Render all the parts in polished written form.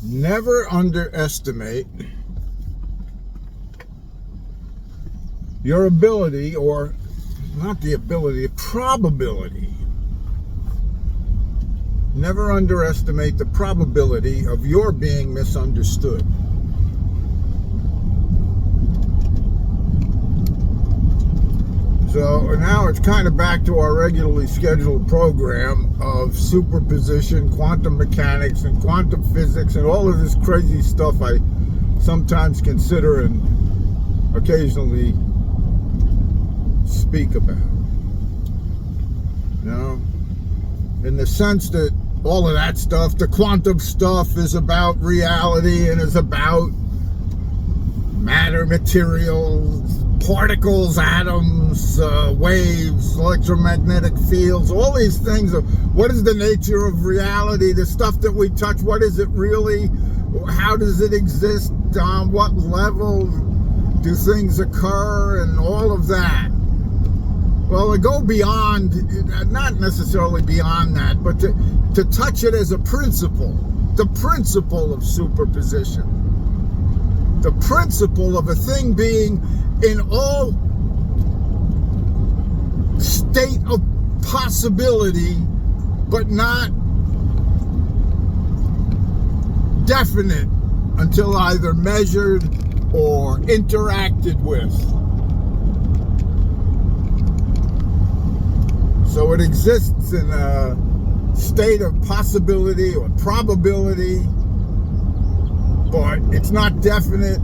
Never underestimate your ability, or not the ability, probability. Never underestimate the probability of your being misunderstood. So now it's kind of back to our regularly scheduled program of superposition, quantum mechanics, and quantum physics, and all of this crazy stuff I sometimes consider and occasionally speak about. You know, in the sense that all of that stuff, the quantum stuff, is about reality and is about matter, materials, particles, atoms, waves, electromagnetic fields, all these things of what is the nature of reality, the stuff that we touch, what is it really, how does it exist, on what level do things occur, and all of that. Well, to go beyond, not necessarily beyond that, but to touch it as a principle, the principle of superposition, the principle of a thing being in all state of possibility, but not definite until either measured or interacted with. So it exists in a state of possibility or probability, but it's not definite.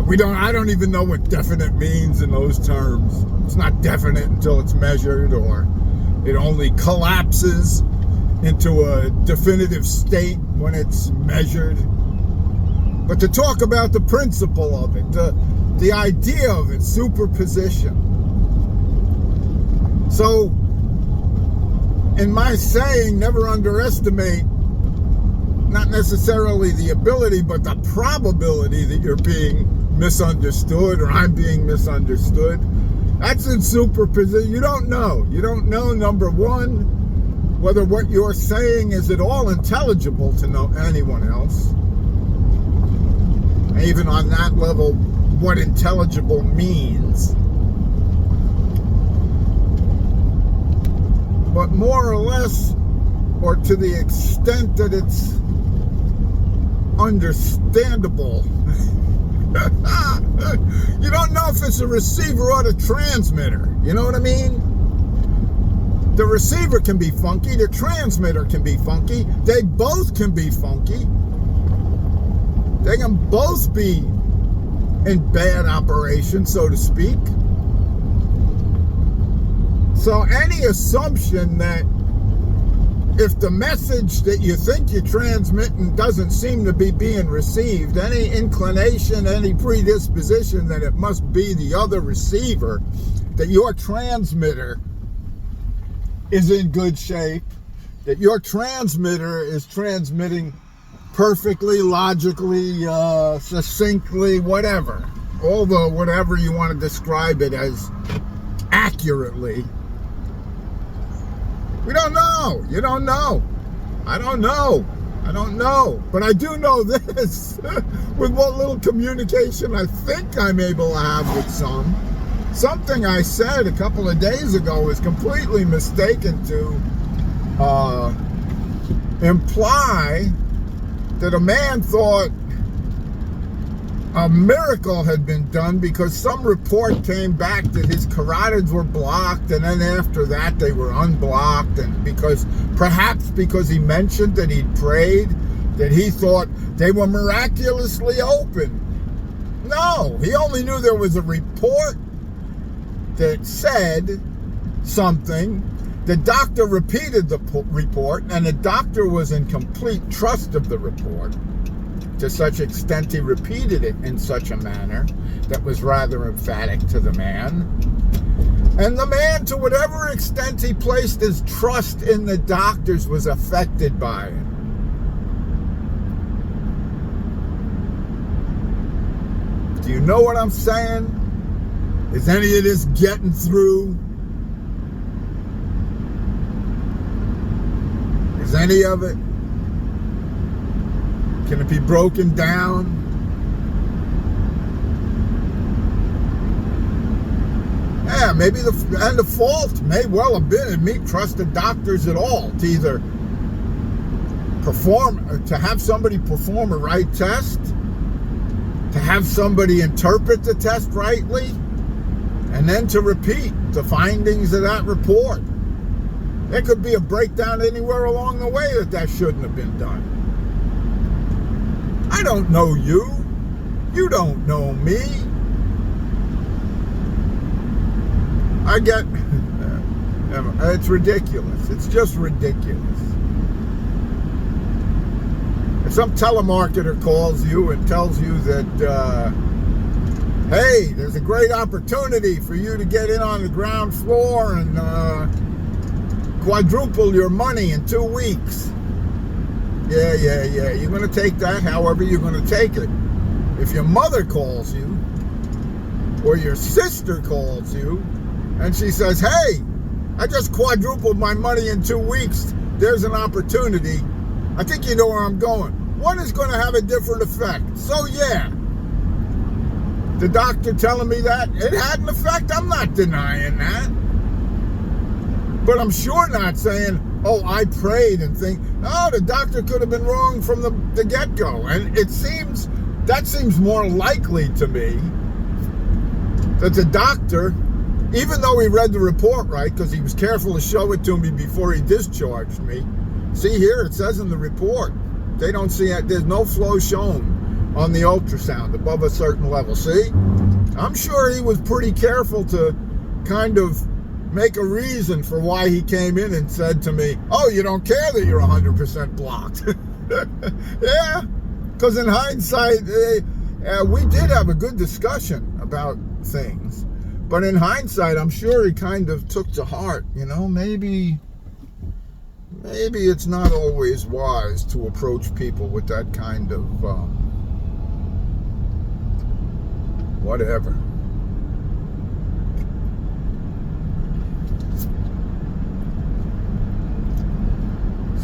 I don't even know what definite means in those terms. It's not definite until it's measured, or it only collapses into a definitive state when it's measured. But to talk about the principle of it, the idea of it, superposition. So, in my saying, never underestimate not necessarily the ability, but the probability that you're being misunderstood, or I'm being misunderstood. That's in superposition. You don't know. You don't know, number one, whether what you're saying is at all intelligible to anyone else. Even on that level, what intelligible means. But more or less, or to the extent that it's understandable, you don't know if it's a receiver or the transmitter. You know what I mean? The receiver can be funky, the transmitter can be funky, they both can be funky. They can both be in bad operation, so to speak. So any assumption that if the message that you think you're transmitting doesn't seem to be being received, any inclination, any predisposition that it must be the other receiver, that your transmitter is in good shape, that your transmitter is transmitting perfectly, logically, succinctly, whatever. Although, whatever you want to describe it as accurately. We don't know. You don't know. I don't know. I don't know. But I do know this. With what little communication I think I'm able to have with some. Something I said a couple of days ago was completely mistaken to imply that a man thought a miracle had been done because some report came back that his carotids were blocked, and then after that they were unblocked, and perhaps because he mentioned that he'd prayed, that he thought they were miraculously open. No, he only knew there was a report that said something. The doctor repeated the report, and the doctor was in complete trust of the report. To such extent, he repeated it in such a manner that was rather emphatic to the man. And the man, to whatever extent he placed his trust in the doctors, was affected by it. Do you know what I'm saying? Is any of this getting through? Is any of it? Can it be broken down? Yeah, maybe the fault may well have been in me trusting doctors at all to either to have somebody perform a right test, to have somebody interpret the test rightly, and then to repeat the findings of that report. There could be a breakdown anywhere along the way that shouldn't have been done. I don't know you. You don't know me. I get, it's ridiculous. It's just ridiculous. If some telemarketer calls you and tells you that, hey, there's a great opportunity for you to get in on the ground floor and quadruple your money in 2 weeks. Yeah. You're going to take that however you're going to take it. If your mother calls you or your sister calls you and she says, hey, I just quadrupled my money in 2 weeks. There's an opportunity. I think you know where I'm going. One is going to have a different effect. So yeah, the doctor telling me that, it had an effect. I'm not denying that. But I'm sure not saying, oh, I prayed and think, oh, the doctor could have been wrong from the get-go. And that seems more likely to me that the doctor, even though he read the report right, because he was careful to show it to me before he discharged me. See here, it says in the report, they don't see it. There's no flow shown on the ultrasound above a certain level. See? I'm sure he was pretty careful to kind of make a reason for why he came in and said to me, oh, you don't care that you're 100% blocked. Yeah, because in hindsight, we did have a good discussion about things. But in hindsight, I'm sure he kind of took to heart, maybe it's not always wise to approach people with that kind of whatever.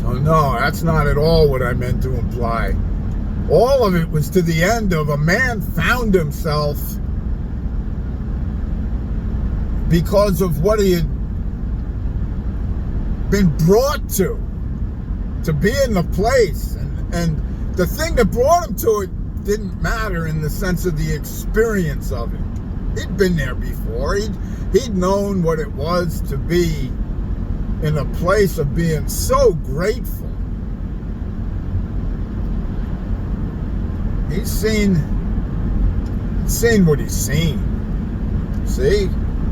So no, that's not at all what I meant to imply. All of it was to the end of a man found himself because of what he had been brought to be in the place, and the thing that brought him to it didn't matter in the sense of the experience of it. He'd been there before. He'd known what it was to be in a place of being so grateful. He's seen what he's seen. See?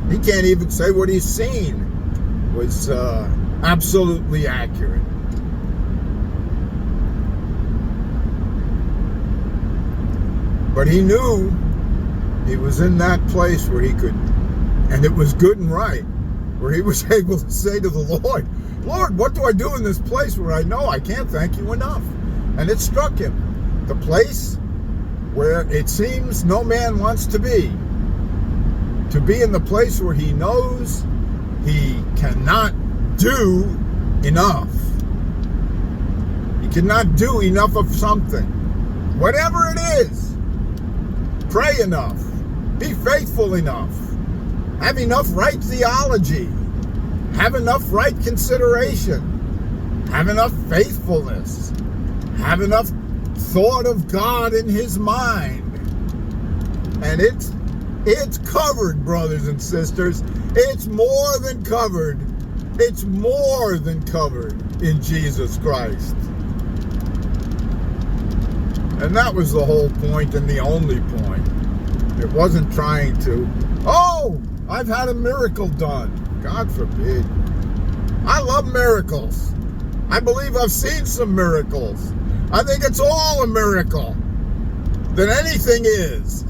He can't even say what he's seen was absolutely accurate. But he knew he was in that place where he could, and it was good and right, where he was able to say to the Lord, Lord, what do I do in this place where I know I can't thank you enough? And it struck him. The place where it seems no man wants to be in the place where he knows he cannot do enough. He cannot do enough of something. Whatever it is, pray enough, be faithful enough, have enough right theology, have enough right consideration, have enough faithfulness, have enough thought of God in his mind. And it's covered, brothers and sisters. It's more than covered. It's more than covered in Jesus Christ. And that was the whole point and the only point. It wasn't trying to, oh, I've had a miracle done. God forbid. I love miracles. I believe I've seen some miracles. I think it's all a miracle that anything is.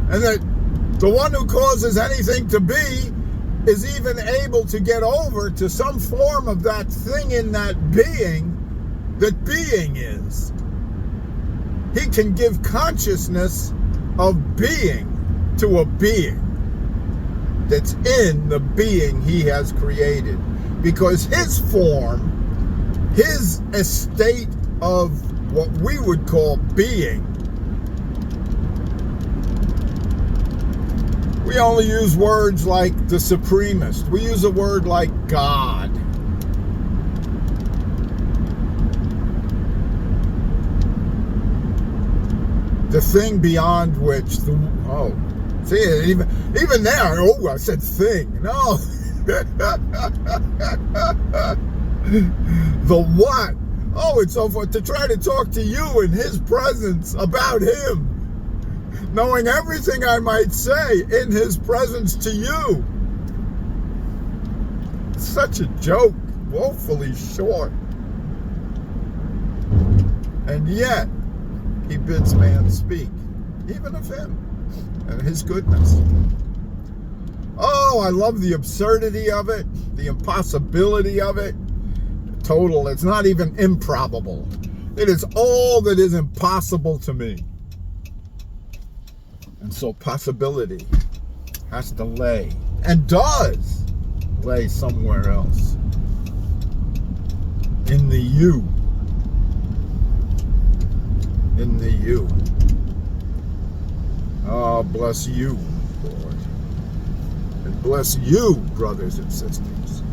And that the one who causes anything to be is even able to get over to some form of that thing in that being is. He can give consciousness of being to a being that's in the being he has created. Because his form, his estate of what we would call being. We only use words like the supremist. We use a word like God. The thing beyond which see, even there, I said thing. No. The what? Oh, it's so fun to try to talk to you in his presence about him, knowing everything I might say in his presence to you. Such a joke, woefully short. And yet, he bids man speak, even of him and his goodness. Oh, I love the absurdity of it, the impossibility of it. Total, it's not even improbable. It is all that is impossible to me. And so possibility has to lay, and does lay, somewhere else. In the you. In the you. Oh, bless you, Lord. And bless you, brothers and sisters.